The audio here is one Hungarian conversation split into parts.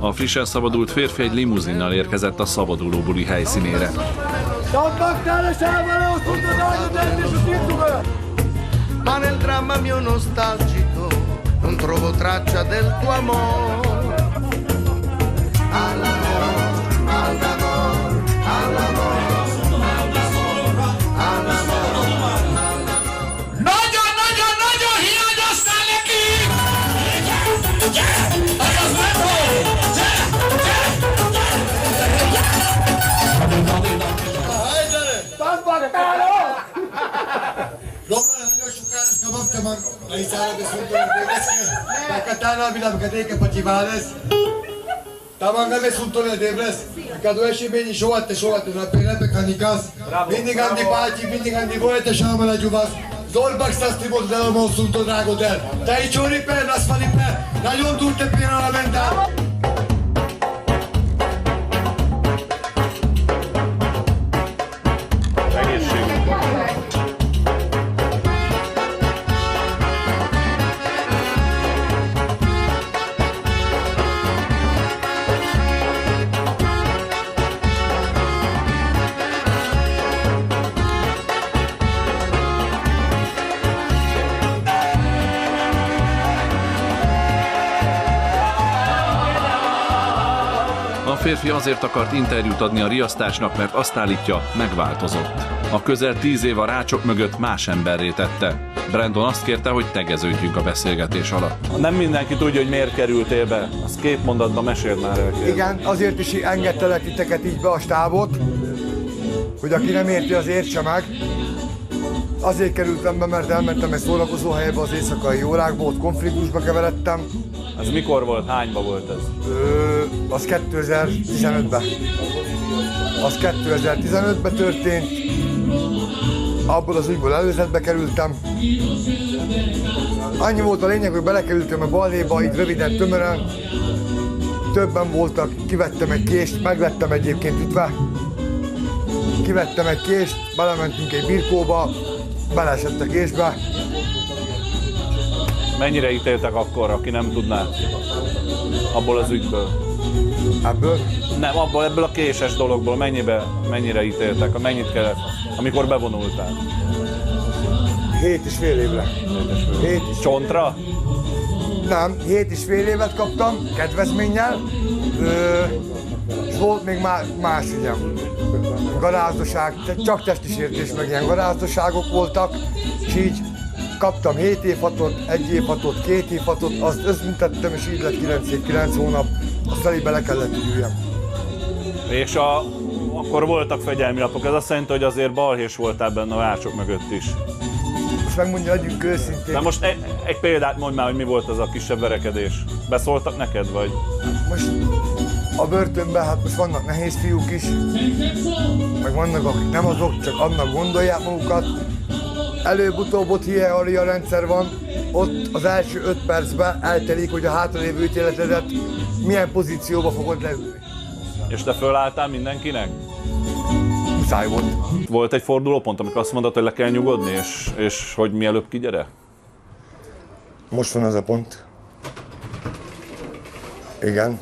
A frissen szabadult férfi egy limuzinnal érkezett a szabaduló buli helyszínére. Ma nel dramma mio nostalgico non trovo traccia del tuo amor. Nagyon hiányoztál neki! Dobra, nagyon sokára skaptam a Isara de Suntola de Brescia. Pakatana bila kadeke pativales. Tamanga de Suntola de Brescia. Kado eseményi soha napján mechanikász. Mindig andi páti, mindig andi volete sámala gyuvasz. Zolbak szasztimod de a Monsunto drágodel. Te így csoriper, aszfaliper. Nagyon durte pillanatban. A férfi azért akart interjút adni a riasztásnak, mert azt állítja, megváltozott. A közel 10 év a rácsok mögött más emberré tette. Brandon azt kérte, hogy tegeződjünk a beszélgetés alatt. Nem mindenki tudja, hogy miért kerültél be. Azt 2 mondatban meséld már el. Igen, azért is engedtelek titeket így be a stábot, hogy aki nem érti, az értse meg. Azért kerültem be, mert elmentem egy szórakozóhelybe az éjszakai órákba, ott konfliktusba keveredtem. Ez mikor volt? Hányba volt ez? Az 2015-ben. Az 2015-ben történt. Abból az ügyből előzetbe kerültem. Annyi volt a lényeg, hogy belekerültem a balhéba, így röviden, tömören. Többen voltak, kivettem egy kést, meglettem egyébként ütve. Kivettem egy kést, belementünk egy birkóba, beleesett a késbe. Mennyire ítéltek akkor, aki nem tudná? Abból az ügyből? Ebből? Nem, ebből a késes dologból mennyire ítéltek? Mennyit kellett, amikor bevonultál? 7,5 évre. 7,5. Csontra? Nem, 7,5 évet kaptam, kedvezménnyel. És volt még más ügyem. Garázdaság, csak testi sértés, meg ilyen garázdaságok voltak, és így kaptam 7 év hatot, 1 év hatot, 2 év hatot, azt összbüntettem, és így lett 9 év, 9 hónap, azt elég bele kellett üljem. És akkor voltak fegyelmi lapok, ez azt jelenti, hogy azért balhés voltál benne a rácsok mögött is. Most megmondja, legyünk őszintén. De most egy példát mondj már, hogy mi volt az a kisebb verekedés. Beszóltak neked, vagy? Most a börtönben, hát most vannak nehéz fiúk is, meg vannak, akik nem azok, csak annak gondolják magukat. Előbb-utóbb ott hierarchia rendszer van, ott az első 5 percben eltelik, hogy a hátralévő ítéletedet milyen pozícióba fogod leülni. És te fölálltál mindenkinek? Muszáj volt. Volt egy fordulópont, amikor azt mondod, hogy le kell nyugodni, és hogy mielőbb kigyere? Most van az a pont. Igen.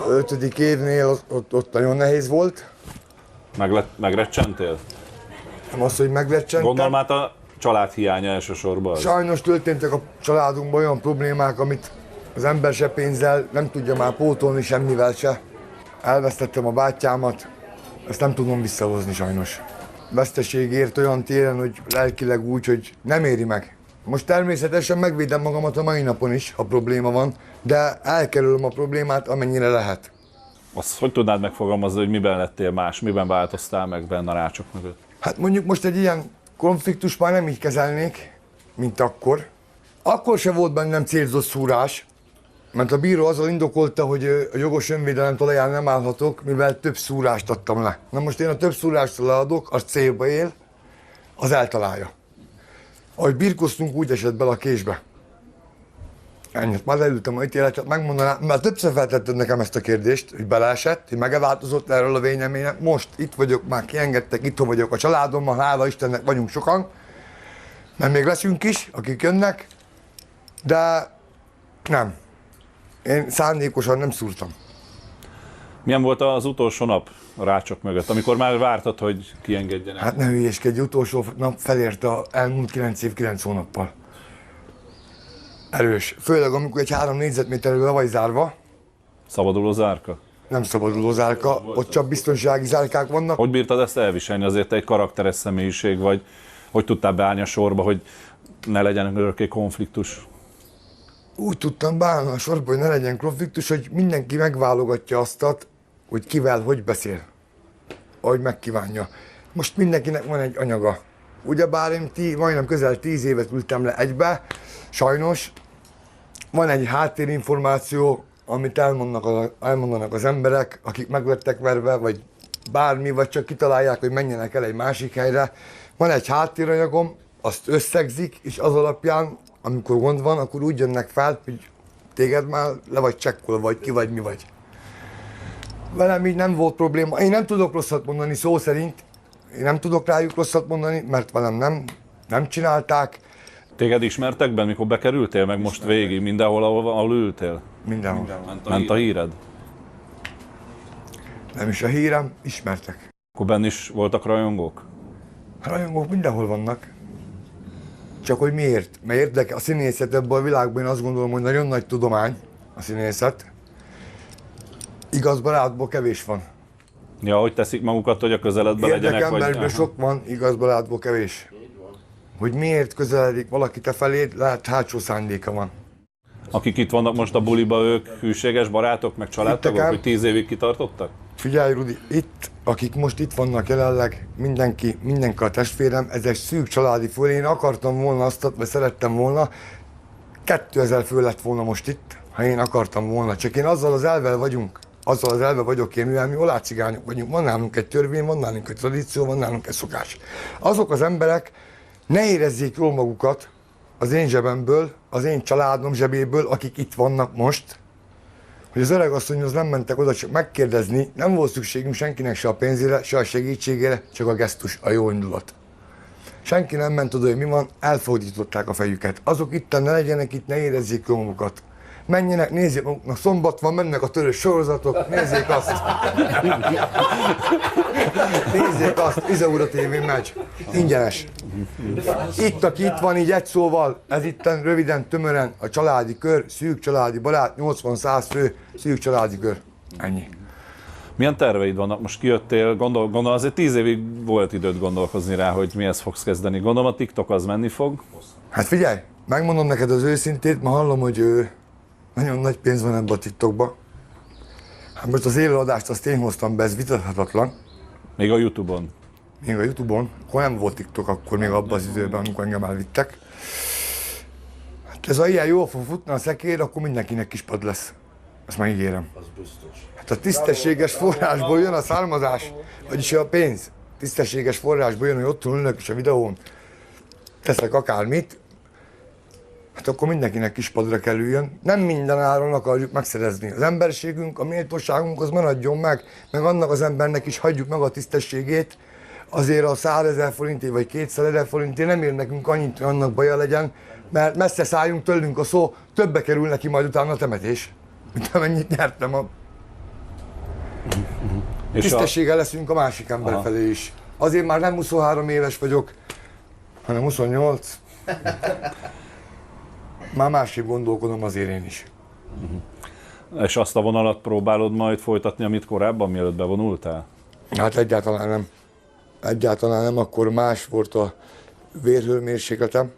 5. évnél ott nagyon nehéz volt. Megrecsentél? Nem az, hogy megrecsentem. Gondolom hát a család hiánya elsősorban. Sajnos történtek a családunkban olyan problémák, amit az ember se pénzzel nem tudja már pótolni semmivel se. Elvesztettem a bátyámat, ezt nem tudom visszahozni sajnos. Veszteség ért olyan téren, hogy lelkileg úgy, hogy nem éri meg. Most természetesen megvédem magamat a mai napon is, ha probléma van, de elkerülöm a problémát, amennyire lehet. Azt hogy tudnád megfogalmazni, hogy miben lettél más, miben változtál meg benne a rácsok mögött? Hát mondjuk most egy ilyen konfliktus már nem így kezelnék, mint akkor. Akkor se volt bennem célzott szúrás, mert a bíró azzal indokolta, hogy a jogos önvédelem talaján nem állhatok, mivel több szúrást adtam le. Na most én a több szúrást leadok, az célba él, az eltalálja. Ahogy birkoztunk, úgy esett bele a késbe. Ennyit, már leültem a ítéletet, megmondanám, mert többször feltetted nekem ezt a kérdést, hogy beleesett, hogy megváltozott erről a véleményem. Most itt vagyok, már kiengedtek, itt vagyok a családommal, hála Istennek vagyunk sokan, mert még leszünk is, akik jönnek, de nem. Én szándékosan nem szúrtam. Milyen volt az utolsó nap a rácsok mögött, amikor már vártad, hogy kiengedjenek? Hát ne hülyéskedj, utolsó nap felérte a elmúlt 9 év 9 hónappal. Erős. Főleg amikor egy 3 négyzetméterről le vagy zárva, Szabaduló zárka? nem szabaduló zárka, ott csak biztonsági zárkák vannak. Hogy bírtad ezt elviselni? Azért te egy karakteres személyiség vagy. Hogy tudtál beállni a sorba, hogy ne legyen örökké konfliktus? Úgy tudtam beállni a sorba, hogy ne legyen konfliktus, hogy mindenki megválogatja azt, hogy kivel hogy beszél, ahogy megkívánja. Most mindenkinek van egy anyaga. Ugyebár én majdnem közel 10 évet ültem le egybe, sajnos van egy háttérinformáció, amit elmondanak az emberek, akik meglettek verve, vagy bármi, vagy csak kitalálják, hogy menjenek el egy másik helyre. Van egy háttéranyagom, azt összegzik, és az alapján, amikor gond van, akkor úgy jönnek fel, hogy téged már le vagy csekkolva, vagy ki vagy, mi vagy. Velem így nem volt probléma. Én nem tudok rosszat mondani szó szerint. Én nem tudok rájuk rosszat mondani, mert velem nem csinálták. Téged ismertek benne, mikor bekerültél, meg most végig, mindenhol, ahol ültél? Mindenhol. Ment a híred? Nem is a hírem, ismertek. Akkor benne is voltak rajongók? Rajongók mindenhol vannak. Csak hogy miért? Mert érdekel a színészet ebben a világban, én azt gondolom, hogy nagyon nagy tudomány a színészet. Igaz barátból kevés van. Ja, hogy teszik magukat, hogy a közeledben legyenek? Érdekemberből sok van, igaz barátból kevés. Hogy miért közeledik valaki te feléd, lehet hátsó szándéka van. Akik itt vannak most a buliba, ők hűséges barátok, meg családtagok, Hittek el? hogy 10 évig kitartottak? Figyelj Rudi, akik most itt vannak jelenleg, mindenki a testvérem, ez egy szűk családi fő. Én akartam volna azt, vagy szerettem volna, 2000 fő lett volna most itt, ha én akartam volna. Csak én azzal az elvel vagyok én, mivel mi olácigányok vagyunk, van nálunk egy törvény, van nálunk egy tradíció, van nálunk egy szokás. Azok az emberek ne érezzék jól magukat az én zsebemből, az én családom zsebéből, akik itt vannak most, hogy az öregasszonyhoz nem mentek oda csak megkérdezni, nem volt szükségünk senkinek se a pénzére, se a segítségére, csak a gesztus, a jó indulat. Senki nem ment oda, hogy mi van, elfordították a fejüket. Azok itt ne legyenek itt, ne érezzék jól magukat. Menjenek, nézzék maguknak, szombat van, mennek a törös sorozatok, nézzék azt. Nézzék azt, Izaura TV megy, ingyenes. Itt, aki itt van, így egy szóval, ez itten röviden, tömören a családi kör, szűk családi barát, 80-100 fő, szűk családi kör. Ennyi. Milyen terveid vannak? Most kijöttél, gondolom azért 10 évig volt időt gondolkozni rá, hogy mihez fogsz kezdeni. Gondolom a TikTok az menni fog? Hát figyelj, megmondom neked az őszintét, ma hallom, hogy nagyon nagy pénz van ebben a TikTokban. Hát most az élőadást azt én hoztam be, ez vitathatatlan. Még a Youtube-on? Még a Youtube-on, akkor nem volt TikTok akkor még abban az időben, amikor engem elvittek. Hát ez a ilyen jól fog futni a szekér, akkor mindenkinek kispad lesz. Ezt már ígérem. Az biztos. Hát a tisztességes forrásból jön a származás, vagyis a pénz. Tisztességes forrásból jön, hogy otthon ülök és a videón teszek akármit, hát akkor mindenkinek kispadra kell üljön. Nem minden áron akarjuk megszerezni. Az emberségünk, a méltóságunk az maradjon meg annak az embernek is hagyjuk meg a tisztességét. Azért a 100 000 forintért vagy 200 000 forintért nem ér nekünk annyit, hogy annak baja legyen, mert messze szálljunk tőlünk a szó, többe kerül neki majd utána a temetés, mint amennyit nyertem a... Tisztességgel leszünk a másik ember felé is. Azért már nem 23 éves vagyok, hanem 28. Már másképp gondolkodom azért én is. És azt a vonalat próbálod majd folytatni, amit korábban, mielőtt bevonultál? Hát egyáltalán nem. Egyáltalán nem, akkor más volt a vérhőmérsékletem.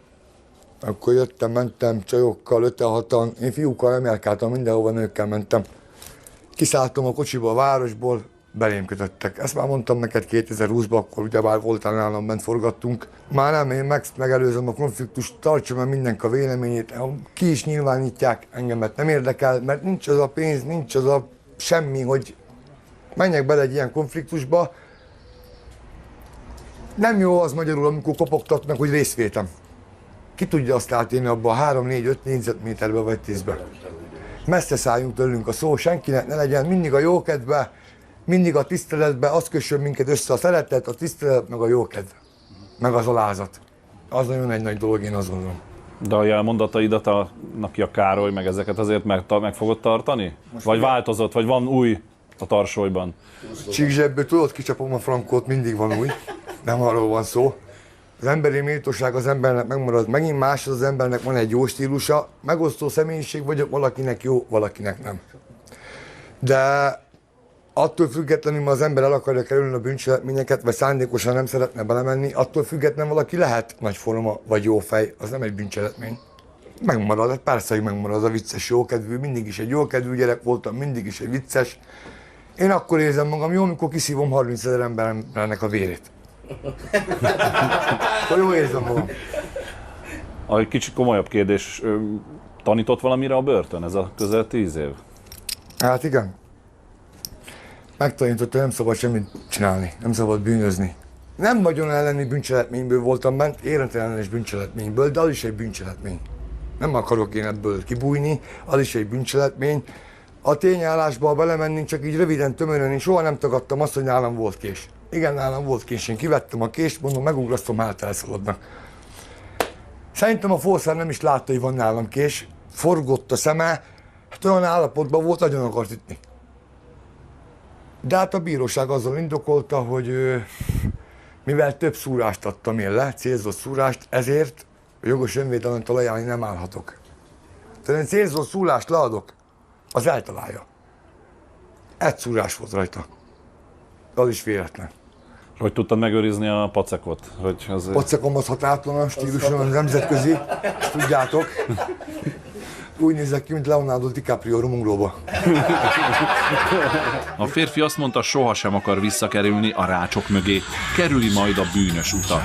Akkor jöttem, mentem csajokkal, 5-6-an, én fiúkkal nem járkáltam, mindenhova nőkkel mentem. Kiszálltam a kocsiba a városból, belém kötöttek. Ezt már mondtam neked 2020-ban, akkor ugyebár voltál nálam, bent forgattunk. Már nem, én megelőzöm a konfliktust, tartsam el mindenki a véleményét, ki is nyilvánítják, engemet nem érdekel, mert nincs az a pénz, nincs az a semmi, hogy menjek bele egy ilyen konfliktusba. Nem jó az magyarul, amikor kopogtatnak, hogy részvétem. Ki tudja azt átélni abba a 3-4-5 négyzetméterbe vagy 10-be. Messze szálljunk tőlünk a szó, senkinek ne legyen mindig a jókedve, mindig a tiszteletbe, az kössön minket össze a szeretet, a tisztelet, meg a jókedv, meg az alázat. Az nagyon egy nagy dolog, én azt gondolom. De a jelmondataidat neki a Károly, meg ezeket azért meg fogod tartani? Vagy változott, vagy van új a tarsolyban? Csíkzsebből tudod, kicsapom a frankót, mindig van új. Nem arról van szó. Az emberi méltóság az embernek megmarad. Megint más az embernek van egy jó stílusa. Megosztó személyiség vagyok, valakinek jó, valakinek nem. De attól függetlenül, az ember el akarja kerülni a bűncselekményeket, vagy szándékosan nem szeretne belemenni, attól függetlenül valaki lehet nagyforma vagy jó fej, az nem egy bűncselekmény. Megmarad, persze, hogy megmarad a vicces, jókedvű, mindig is egy jókedvű gyerek voltam, mindig is egy vicces. Én akkor érzem magam jó, amikor kiszívom 30 000 embernek a vérét. Akkor jól érzem magam. Egy kicsit komolyabb kérdés, tanított valamire a börtön ez a közel 10 év? Hát igen. Megtanította, nem szabad semmit csinálni, nem szabad bűnözni. Nem vagyon elleni bűncselekményből voltam bent, érentellenes bűncselekményből, de az is egy bűncselekmény. Nem akarok én ebből kibújni, az is egy bűncselekmény. A tényállásba belemenni, csak így röviden, tömören, én soha nem tagadtam azt, hogy nálam volt kés. Igen, nálam volt kés, én kivettem a kést, mondom, megugrasztom, hát elszaladnak. Szerintem a Forszár nem is látta, hogy van nálam kés, forgott a szeme, hát olyan állapotban volt, nagyon akart ütni. De hát a bíróság azzal indokolta, hogy mivel több szúrást adtam én le, célzott szúrást, ezért a jogos önvédelmet találni nem állhatok. Tehát én célzott szúrást leadok, az eltalálja. Egy szúrás volt rajta. Az is véletlen. Hogy tudtad megőrizni a pacekot? Hogy az... Pacekom az határtalan, stíluson nemzetközi, ezt tudjátok. Úgy nézek ki, mint Leonardo DiCaprio Romunglóba. A férfi azt mondta, sohasem akar visszakerülni a rácsok mögé, kerüli majd a bűnös utat.